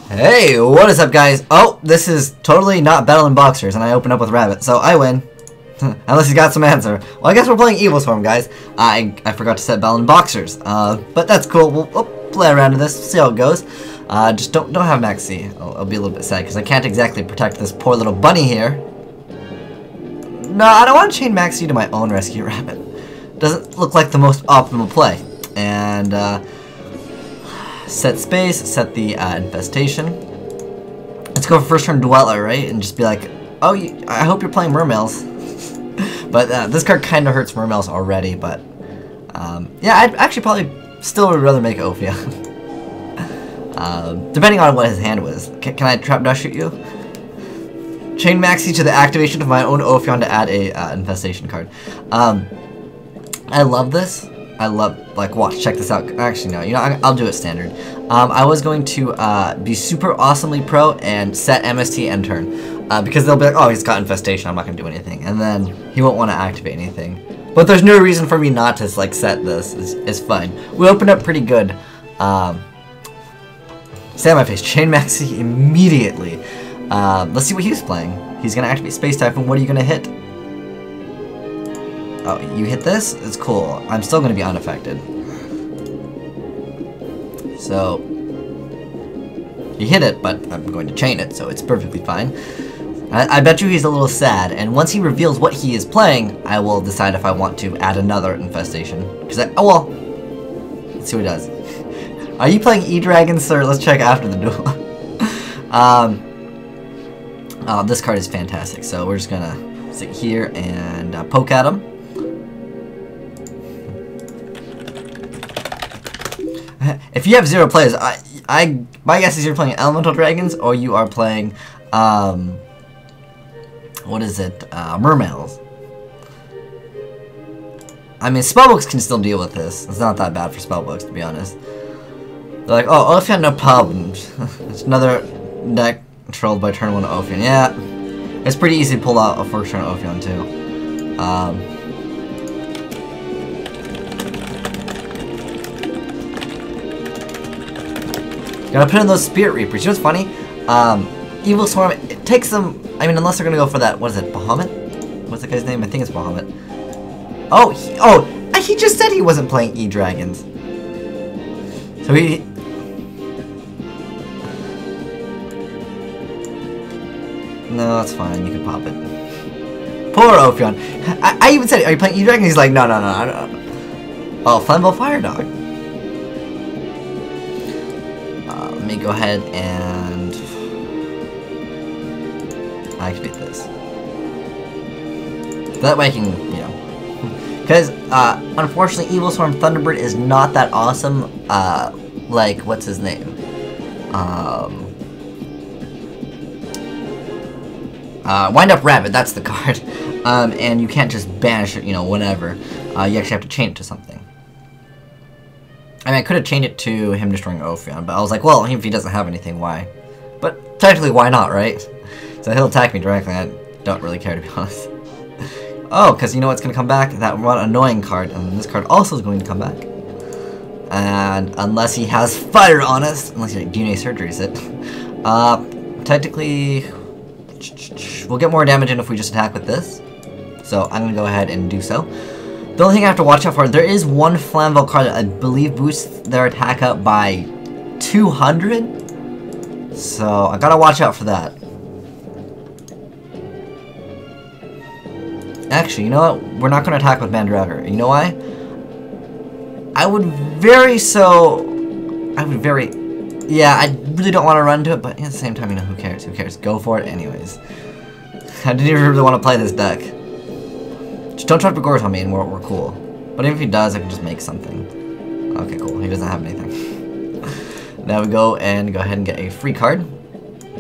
Hey, what is up, guys? Oh, this is totally not battling boxers, and I open up with Rabbit, so I win. Unless he's got some answer. Well, I guess we're playing Evilswarm, guys. I forgot to set battling boxers, but that's cool. We'll play around with this, see how it goes. Just don't have Max C. I'll be a little bit sad because I can't exactly protect this poor little bunny here. No, I don't want to chain Max C to my own rescue Rabbit. Doesn't look like the most optimal play. And set space, set the infestation. Let's go for first turn Dweller, right? And just be like, oh, I hope you're playing Mermails. But this card kind of hurts Mermails already, but yeah, I'd actually probably still would rather make Ophia. Depending on what his hand was. Can I trap dash shoot you? Chain Maxi to the activation of my own Ophion to add a infestation card. I love this. I love, like, watch, check this out. Actually, no, you know, I'll do it standard. I was going to be super awesomely pro and set MST end turn. Because they'll be like, oh, he's got infestation, I'm not going to do anything. And then he won't want to activate anything. But there's no reason for me not to, like, set this. It's fine. We opened up pretty good. Stay on my face. Chain Maxi immediately. Let's see what he's playing. He's going to activate Space Typhoon. What are you going to hit? Oh, you hit this? It's cool. I'm still going to be unaffected. So, you hit it, but I'm going to chain it, so it's perfectly fine. I bet you he's a little sad, and once he reveals what he is playing, I will decide if I want to add another infestation. Because oh well, let's see what he does. Are you playing E-Dragon, sir? Let's check after the duel. Oh, this card is fantastic, so we're just gonna sit here and poke at him. If you have 0 players, my guess is you're playing Elemental Dragons, or you are playing, what is it, Mermails. I mean, spellbooks can still deal with this. It's not that bad for spellbooks, to be honest. They're like, oh, Ophion, no problems. It's another deck controlled by turn 1 Ophion. Yeah, it's pretty easy to pull out a first turn Ophion, too. Gotta put in those Spirit Reapers. You know what's funny? Evilswarm, it takes them, I mean, unless they're gonna go for that, what is it, Bahamut? What's that guy's name? I think it's Bahamut. Oh, he just said he wasn't playing E-Dragons. So he... No, that's fine, you can pop it. Poor Ophion. I even said, are you playing E-Dragons? He's like, no. Oh, Flammable Fire Dog. Let me go ahead and activate this. That way I can, you know, because unfortunately Evilswarm Thunderbird is not that awesome. Like, what's his name? Wind Up Rabbit. That's the card. And you can't just banish it, you know, whatever. You actually have to chain it to something. I mean, I could have changed it to him destroying Ophion, but I was like, well, if he doesn't have anything, why? But technically, why not, right? So he'll attack me directly. I don't really care, to be honest. Oh, because you know what's going to come back? That one annoying card, and this card also is going to come back. And unless he has fire on us, unless he DNA surgeries it, technically, we'll get more damage in if we just attack with this. So I'm going to go ahead and do so. The only thing I have to watch out for, there is one Flammable card that I believe boosts their attack up by 200. So I gotta watch out for that. Actually, you know what? We're not gonna attack with Mandragora. You know why? I really don't want to run to it, but at the same time, you know, who cares? Who cares? Go for it anyways. I didn't even really want to play this deck. Just don't try to Gorge on me and we're cool. But even if he does, I can just make something. Okay, cool. He doesn't have anything. Now we go and go ahead and get a free card.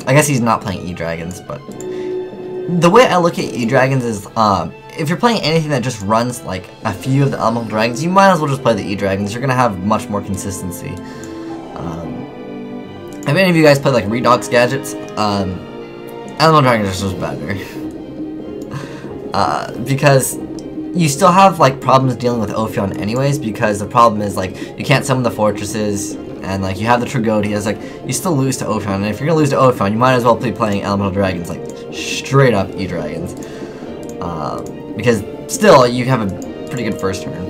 I guess he's not playing E-Dragons, but... The way I look at E-Dragons is, if you're playing anything that just runs, like, a few of the Elemental Dragons, you might as well just play the E-Dragons. You're gonna have much more consistency. If any of you guys play, like, Redox Gadgets, Elemental Dragons are just better. Because you still have, like, problems dealing with Ophion anyways, because the problem is, like, you can't summon the fortresses, and like you have the Trigodi, it's like you still lose to Ophion, and if you're gonna lose to Ophion, you might as well be playing Elemental Dragons, like straight up E-Dragons, because still you have a pretty good first turn.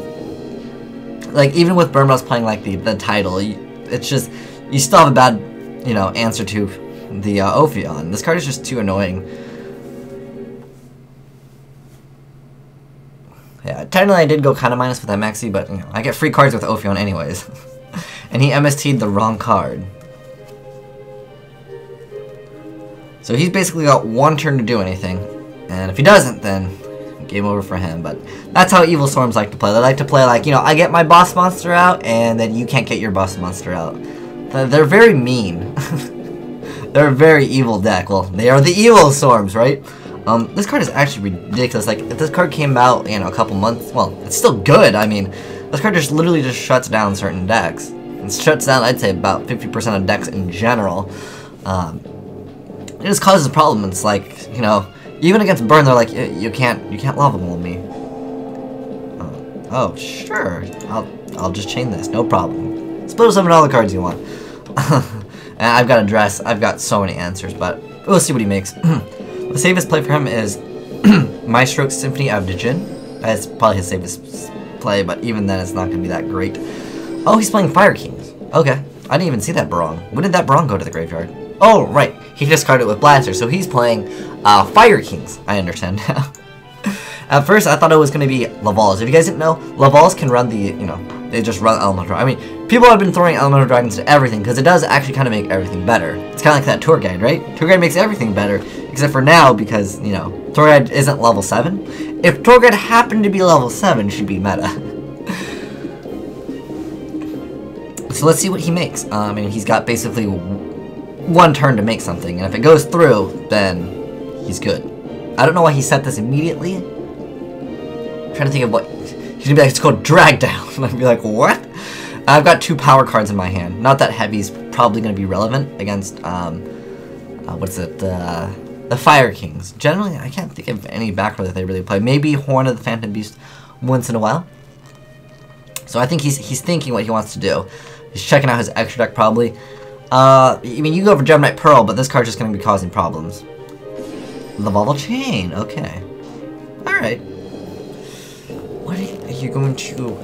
Like even with Burnmouse playing like the title, it's just you still have a bad, you know, answer to the Ophion. This card is just too annoying. Yeah, technically I did go kind of minus with that Maxi, but you know, I get free cards with Ophion anyways. And he MST'd the wrong card. So he's basically got one turn to do anything, and if he doesn't, then game over for him. But that's how Evilswarms like to play. They like to play like, you know, I get my boss monster out, and then you can't get your boss monster out. They're very mean. They're a very evil deck. Well, they are the Evilswarms, right? This card is actually ridiculous. Like, if this card came out, you know, a couple months, well, it's still good. I mean, this card just literally just shuts down certain decks. It shuts down, I'd say, about 50% of decks in general. It just causes a problem. It's like, you know, even against Burn, they're like, you can't lava wall me. Oh, sure. I'll just chain this, no problem. Split summon all the cards you want. And I've got a dress. I've got so many answers, but we'll see what he makes. The safest play for him is Maestro Symphony of Djinn. That's probably his safest play, but even then it's not going to be that great. Oh, he's playing Fire Kings. Okay. I didn't even see that Barong. When did that Barong go to the graveyard? Oh, right. He discarded it with Blaster, so he's playing Fire Kings. I understand now. At first, I thought it was going to be Lavals. If you guys didn't know, Lavals can run the, you know, they just run Elemental Dragons. I mean, people have been throwing Elemental Dragons to everything, because it does actually kind of make everything better. It's kind of like that Tour Guide, right? Tour Guide makes everything better, except for now, because, you know, Tour Guide isn't level 7. If Tour Guide happened to be level 7, it should be meta. So let's see what he makes. I mean, he's got basically one turn to make something, and if it goes through, then he's good. I don't know why he set this immediately. I'm trying to think of what... He's gonna be like, it's called Drag Down. And I'd be like, what? I've got 2 power cards in my hand. Not that Heavy's probably gonna be relevant against, what's it, the Fire Kings. Generally, I can't think of any back row that they really play. Maybe Horn of the Phantom Beast once in a while. So I think he's thinking what he wants to do. He's checking out his extra deck, probably. I mean, you go for Gemini Pearl, but this card's just going to be causing problems. Laval Chain, okay. Alright. What are you going to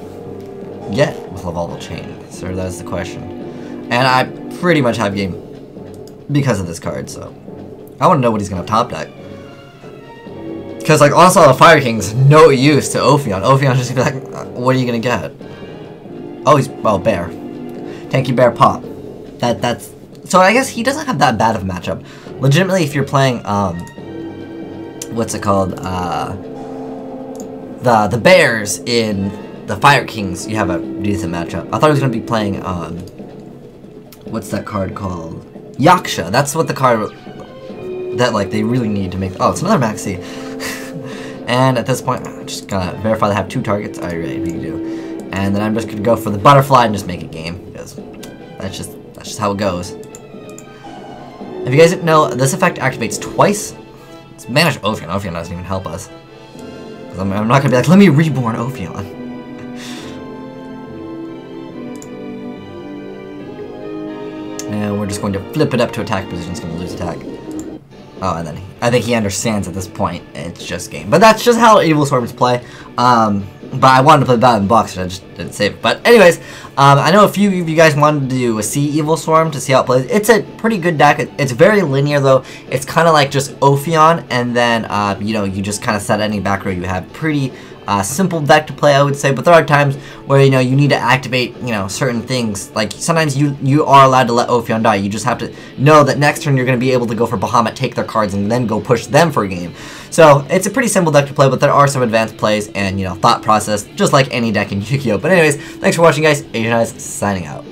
get with Laval Chain, sir? That's the question. And I pretty much have game because of this card, so... I want to know what he's going to top deck. Because, like, also the Fire King's no use to Ophion. Ophion's just going to be like, what are you going to get? Oh, he's... oh, Bear. Tanky Bear Pop. That's... So I guess he doesn't have that bad of a matchup. Legitimately, if you're playing, what's it called? The Bears in the Fire Kings, you have a decent matchup. I thought he was going to be playing, what's that card called? Yaksha. That's what the card that, like, they really need to make... Oh, it's another Maxi. And at this point, I'm just gonna verify they have 2 targets. Alright, we do. And then I'm just gonna go for the Butterfly and just make a game, because that's just how it goes. If you guys didn't know, this effect activates twice. Let's manage Ophion. Ophion doesn't even help us. Because I'm not gonna be like, let me reborn Ophion. And we're just going to flip it up to attack position. It's gonna lose attack. Oh, and then I think he understands at this point it's just game. But that's just how Evilswarms play. But I wanted to play Battle in Box, and I just didn't save it. But anyways, I know a few of you guys wanted to see Evilswarm to see how it plays. It's a pretty good deck. It's very linear, though. It's kind of like just Ophion, and then, you know, you just kind of set any back row you have. Pretty simple deck to play, I would say. But there are times where, you know, you need to activate, you know, certain things. Like, sometimes you are allowed to let Ophion die. You just have to know that next turn you're going to be able to go for Bahamut, take their cards, and then go push them for a game. So, it's a pretty simple deck to play, but there are some advanced plays and, you know, thought process, just like any deck in Yu-Gi-Oh! But anyways, thanks for watching, guys. Asian Eyes, signing out.